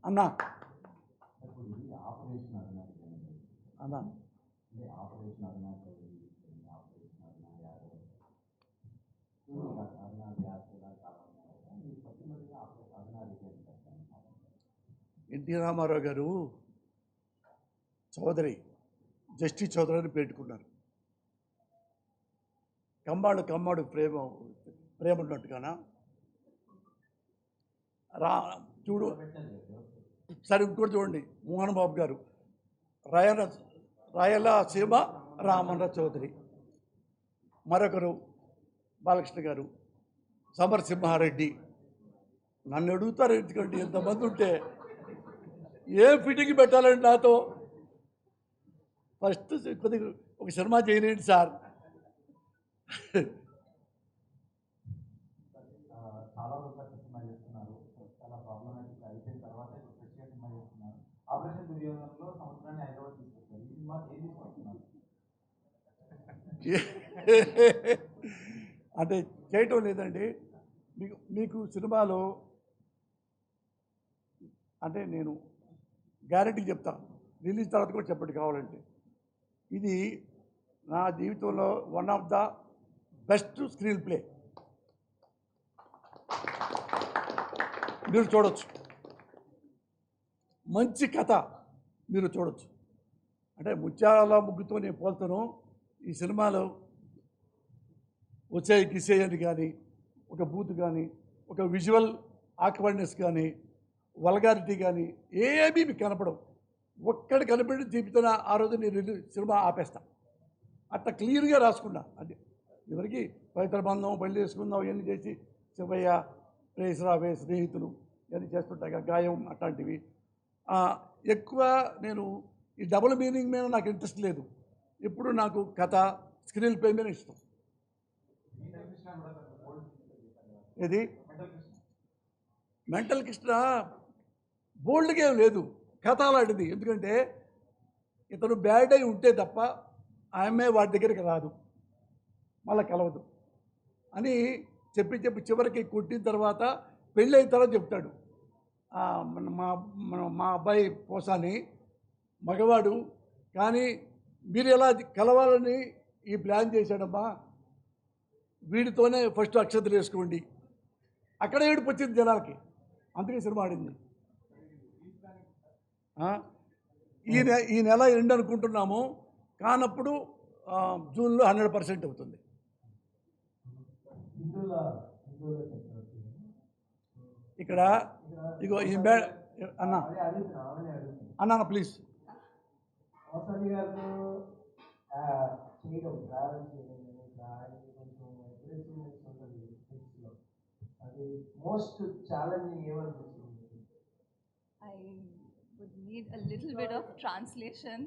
అన్నా అన్నా ఎన్టీ రామారావు గారు చౌదరి జస్టిస్ చౌదరి అని పెట్టుకున్నారు. కమ్మాడు ప్రేమ ఉన్నట్టుగానా చూడు. సరే ఇంకోటి చూడండి, మోహన్ బాబు గారు రాయలసీమ రామన్న చౌదరి, మరొకరు బాలకృష్ణ గారు, సమరసింహారెడ్డి. నన్ను అడుగుతారు ఎందుకంటే ఎంతమంది ఉంటే ఏ ఫిట్టింగ్ పెట్టాలండి నాతో? ఫస్ట్ కొద్దిగా ఒక సినిమా చేయలేండి సార్. అంటే చేయటం లేదండి. మీకు సినిమాలో అంటే నేను గ్యారెంటీ చెప్తాను, రిలీజ్ తర్వాత కూడా చెప్పండి కావాలంటే. ఇది నా జీవితంలో one of the best screen play. మీరు చూడొచ్చు, మంచి కథ మీరు చూడొచ్చు. అంటే ముత్యాల ముగ్గుతో నేను పోల్తాను. ఈ సినిమాలో వచ్చే కిసేయని కానీ, ఒక బూత్ కానీ, ఒక విజువల్ ఆక్వర్డ్నెస్ కానీ, వల్గారిటీ కానీ ఏమీ మీకు కనపడవు. ఒక్కడి కనపడి చూపిస్తున్న ఆ రోజు నేను సినిమా ఆపేస్తా. అట్లా క్లియర్గా రాసుకున్నా. అది ఎవరికి పవిత్ర బంధం, పెళ్లి చేసుకుందాం ఇవన్నీ చేసి శివయ్య, ప్రేసరావే, స్నేహితులు ఇవన్నీ చేస్తుంటాయి, గాయం అట్లాంటివి. ఎక్కువ నేను ఈ డబుల్ మీనింగ్ మీద నాకు ఇంట్రెస్ట్ లేదు. ఇప్పుడు నాకు కథ, స్క్రీన్ ప్లే మీద ఇష్టం. ఇది మెంటల్ కృష్ణ బోల్డ్గా ఏం లేదు, కథ అలాంటిది. ఎందుకంటే ఇతను బ్యాడ్ అయి ఉంటే తప్ప ఆమె వాడి దగ్గరికి రాదు, మళ్ళీ కలవదు అని చెప్పి చివరికి కొట్టిన తర్వాత పెళ్ళి అయిన తర్వాత చెప్తాడు. మా అబ్బాయి పోసాని మగవాడు, కానీ మీరు ఎలా కలవాలని ఈ ప్లాన్ చేశాడమ్మా, వీడితోనే ఫస్ట్ అక్షతలు వేసుకోండి. అక్కడ ఏడుపు వచ్చింది జనాలకి, అందుకే సినిమా ఆడింది. ఈ నెల ఎండ్ అనుకుంటున్నాము, కానప్పుడు జూన్లో 100% అవుతుంది. ఇక్కడ ఇగో ఈ అన్నా please. Most challenging I would need a little bit of translation